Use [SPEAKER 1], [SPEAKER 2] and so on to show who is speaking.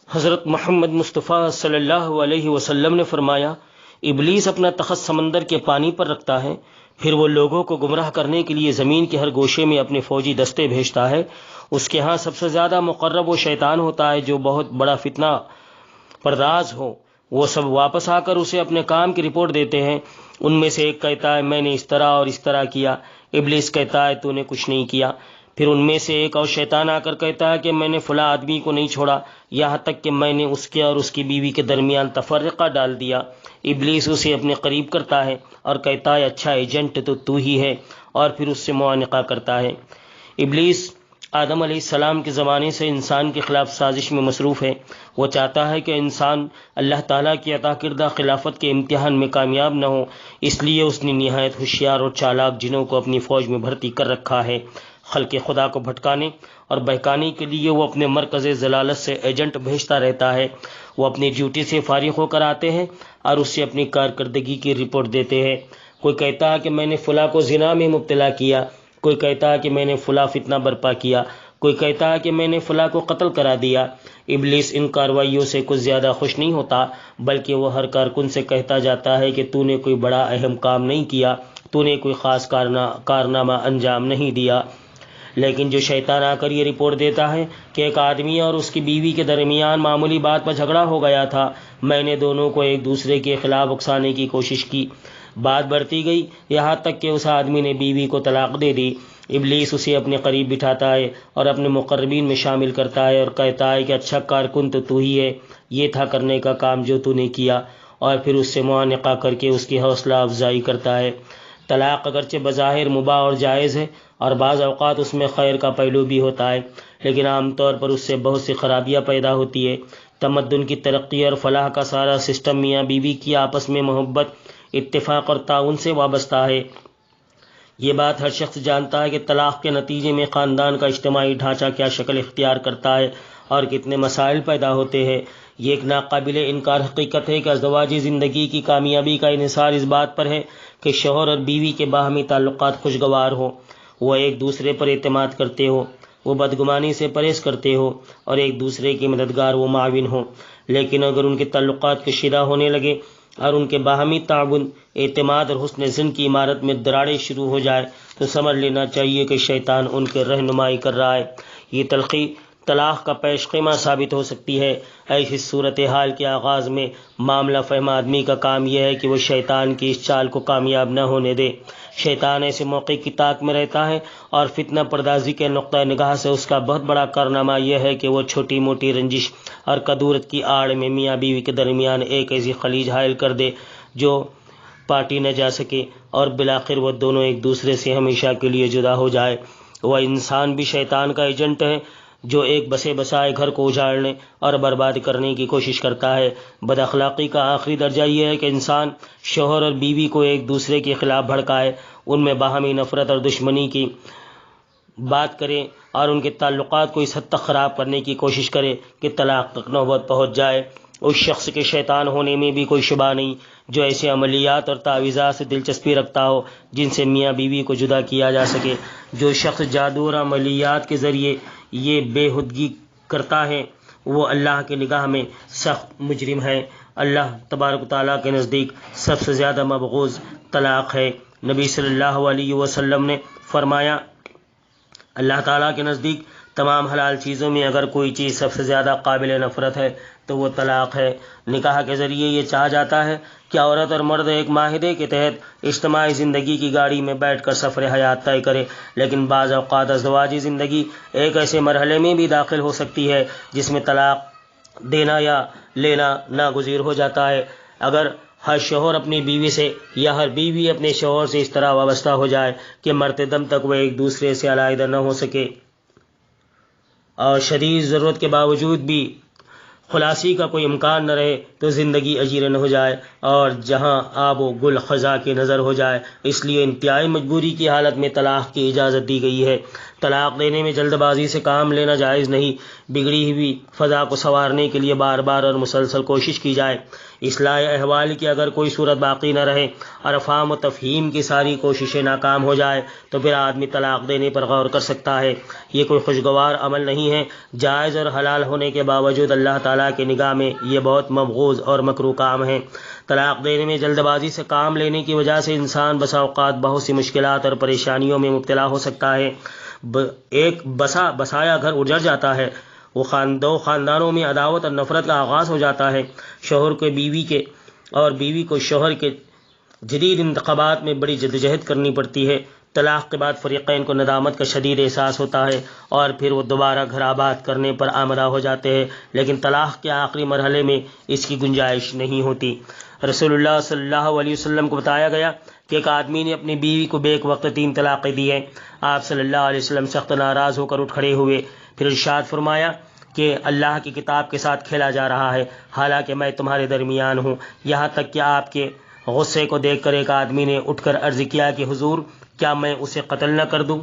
[SPEAKER 1] حضرت محمد مصطفیٰ صلی اللہ علیہ وسلم نے فرمایا، ابلیس اپنا تخت سمندر کے پانی پر رکھتا ہے، پھر وہ لوگوں کو گمراہ کرنے کے لیے زمین کے ہر گوشے میں اپنے فوجی دستے بھیجتا ہے۔ اس کے ہاں سب سے زیادہ مقرب وہ شیطان ہوتا ہے جو بہت بڑا فتنہ پرداز ہو۔ وہ سب واپس آ کر اسے اپنے کام کی رپورٹ دیتے ہیں۔ ان میں سے ایک کہتا ہے میں نے اس طرح اور اس طرح کیا، ابلیس کہتا ہے تو نے کچھ نہیں کیا۔ پھر ان میں سے ایک اور شیطان آ کر کہتا ہے کہ میں نے فلاں آدمی کو نہیں چھوڑا، یہاں تک کہ میں نے اس کے اور اس کی بیوی کے درمیان تفرقہ ڈال دیا۔ ابلیس اسے اپنے قریب کرتا ہے اور کہتا ہے اچھا ایجنٹ تو ہی ہے، اور پھر اس سے معانقہ کرتا ہے۔ ابلیس آدم علیہ السلام کے زمانے سے انسان کے خلاف سازش میں مصروف ہے۔ وہ چاہتا ہے کہ انسان اللہ تعالیٰ کی عطا کردہ خلافت کے امتحان میں کامیاب نہ ہو، اس لیے اس نے نہایت ہوشیار اور چالاک جنوں کو اپنی فوج میں بھرتی کر رکھا ہے۔ خلق خدا کو بھٹکانے اور بہکانے کے لیے وہ اپنے مرکز ضلالت سے ایجنٹ بھیجتا رہتا ہے۔ وہ اپنی ڈیوٹی سے فارغ ہو کر آتے ہیں اور اس سے اپنی کارکردگی کی رپورٹ دیتے ہیں۔ کوئی کہتا ہے کہ میں نے فلاں کو زنا میں مبتلا کیا، کوئی کہتا ہے کہ میں نے فلاں فتنہ برپا کیا، کوئی کہتا ہے کہ میں نے فلاں کو قتل کرا دیا۔ ابلیس ان کارروائیوں سے کچھ زیادہ خوش نہیں ہوتا، بلکہ وہ ہر کارکن سے کہتا جاتا ہے کہ تو نے کوئی بڑا اہم کام نہیں کیا، تو نے کوئی خاص کارنامہ انجام نہیں دیا۔ لیکن جو شیطان آ کر یہ رپورٹ دیتا ہے کہ ایک آدمی اور اس کی بیوی کے درمیان معمولی بات پر جھگڑا ہو گیا تھا، میں نے دونوں کو ایک دوسرے کے خلاف اکسانے کی کوشش کی، بات بڑھتی گئی یہاں تک کہ اس آدمی نے بیوی کو طلاق دے دی۔ ابلیس اسے اپنے قریب بٹھاتا ہے اور اپنے مقربین میں شامل کرتا ہے اور کہتا ہے کہ اچھا کارکن تو ہی ہے، یہ تھا کرنے کا کام جو تو نے کیا، اور پھر اس سے معانقہ کر کے اس کی حوصلہ افزائی کرتا ہے۔ طلاق اگرچہ بظاہر مباح اور جائز ہے اور بعض اوقات اس میں خیر کا پہلو بھی ہوتا ہے، لیکن عام طور پر اس سے بہت سی خرابیاں پیدا ہوتی ہے۔ تمدن کی ترقی اور فلاح کا سارا سسٹم میاں بیوی کی آپس میں محبت، اتفاق اور تعاون سے وابستہ ہے۔ یہ بات ہر شخص جانتا ہے کہ طلاق کے نتیجے میں خاندان کا اجتماعی ڈھانچہ کیا شکل اختیار کرتا ہے اور کتنے مسائل پیدا ہوتے ہیں۔ یہ ایک ناقابل انکار حقیقت ہے کہ ازدواجی زندگی کی کامیابی کا انحصار اس بات پر ہے کہ شوہر اور بیوی کے باہمی تعلقات خوشگوار ہوں، وہ ایک دوسرے پر اعتماد کرتے ہو، وہ بدگمانی سے پرہیز کرتے ہو اور ایک دوسرے کے مددگار و معاون ہوں۔ لیکن اگر ان کے تعلقات کشیدہ ہونے لگے اور ان کے باہمی تعاون، اعتماد اور حسن ظن کی عمارت میں دراڑیں شروع ہو جائے تو سمجھ لینا چاہیے کہ شیطان ان کے رہنمائی کر رہا ہے۔ یہ تلخی طلاق کا پیش خیمہ ثابت ہو سکتی ہے۔ ایسی صورتحال کے آغاز میں معاملہ فہم آدمی کا کام یہ ہے کہ وہ شیطان کی اس چال کو کامیاب نہ ہونے دے۔ شیطان ایسے موقع کی طاق میں رہتا ہے اور فتنہ پردازی کے نقطہ نگاہ سے اس کا بہت بڑا کارنامہ یہ ہے کہ وہ چھوٹی موٹی رنجش اور کدورت کی آڑ میں میاں بیوی کے درمیان ایک ایسی خلیج حائل کر دے جو پاٹی نہ جا سکے اور بالآخر وہ دونوں ایک دوسرے سے ہمیشہ کے لیے جدا ہو جائے۔ وہ انسان بھی شیطان کا ایجنٹ ہے جو ایک بسے بسائے گھر کو اجاڑنے اور برباد کرنے کی کوشش کرتا ہے۔ بد اخلاقی کا آخری درجہ یہ ہے کہ انسان شوہر اور بیوی کو ایک دوسرے کے خلاف بھڑکائے، ان میں باہمی نفرت اور دشمنی کی بات کرے اور ان کے تعلقات کو اس حد تک خراب کرنے کی کوشش کرے کہ طلاق تک نوبت پہنچ جائے۔ اس شخص کے شیطان ہونے میں بھی کوئی شبہ نہیں جو ایسے عملیات اور تعویذات سے دلچسپی رکھتا ہو جن سے میاں بیوی کو جدا کیا جا سکے۔ جو شخص جادو اور عملیات کے ذریعے یہ بے ہدگی کرتا ہے وہ اللہ کی نگاہ میں سخت مجرم ہے۔ اللہ تبارک و تعالیٰ کے نزدیک سب سے زیادہ مبغوض طلاق ہے۔ نبی صلی اللہ علیہ وسلم نے فرمایا، اللہ تعالیٰ کے نزدیک تمام حلال چیزوں میں اگر کوئی چیز سب سے زیادہ قابل نفرت ہے تو وہ طلاق ہے۔ نکاح کے ذریعے یہ چاہا جاتا ہے کہ عورت اور مرد ایک معاہدے کے تحت اجتماعی زندگی کی گاڑی میں بیٹھ کر سفر حیات طے کرے، لیکن بعض اوقات ازدواجی زندگی ایک ایسے مرحلے میں بھی داخل ہو سکتی ہے جس میں طلاق دینا یا لینا ناگزیر ہو جاتا ہے۔ اگر ہر شوہر اپنی بیوی سے یا ہر بیوی اپنے شوہر سے اس طرح وابستہ ہو جائے کہ مرتے دم تک وہ ایک دوسرے سے علیحدہ نہ ہو سکے اور شدید ضرورت کے باوجود بھی خلاصی کا کوئی امکان نہ رہے تو زندگی اجیرن ہو جائے اور جہاں آب و گل خزاں کی نظر ہو جائے۔ اس لیے انتہائی مجبوری کی حالت میں طلاق کی اجازت دی گئی ہے۔ طلاق دینے میں جلد بازی سے کام لینا جائز نہیں، بگڑی ہوئی فضا کو سنوارنے کے لیے بار بار اور مسلسل کوشش کی جائے۔ اصلاح احوال کی اگر کوئی صورت باقی نہ رہے اور افہام و تفہیم کی ساری کوششیں ناکام ہو جائے تو پھر آدمی طلاق دینے پر غور کر سکتا ہے۔ یہ کوئی خوشگوار عمل نہیں ہے، جائز اور حلال ہونے کے باوجود اللہ تعالیٰ کی نگاہ میں یہ بہت مبغوض اور مکروہ کام ہے۔ طلاق دینے میں جلد بازی سے کام لینے کی وجہ سے انسان بسا اوقات بہت سی مشکلات اور پریشانیوں میں مبتلا ہو سکتا ہے۔ ایک بسایا گھر اجڑ جاتا ہے، دو خاندانوں میں عداوت اور نفرت کا آغاز ہو جاتا ہے، شوہر کو بیوی کے اور بیوی کو شوہر کے جدید انتخابات میں بڑی جدوجہد کرنی پڑتی ہے۔ طلاق کے بعد فریقین کو ندامت کا شدید احساس ہوتا ہے اور پھر وہ دوبارہ گھر آباد کرنے پر آمادہ ہو جاتے ہیں، لیکن طلاق کے آخری مرحلے میں اس کی گنجائش نہیں ہوتی۔ رسول اللہ صلی اللہ علیہ وسلم کو بتایا گیا کہ ایک آدمی نے اپنی بیوی کو بے وقت 3 طلاقیں دی ہیں۔ آپ صلی اللہ علیہ وسلم سخت ناراض ہو کر اٹھ کھڑے ہوئے، پھر ارشاد فرمایا کہ اللہ کی کتاب کے ساتھ کھیلا جا رہا ہے، حالانکہ میں تمہارے درمیان ہوں۔ یہاں تک کہ آپ کے غصے کو دیکھ کر ایک آدمی نے اٹھ کر عرض کیا کہ حضور، کیا میں اسے قتل نہ کر دوں؟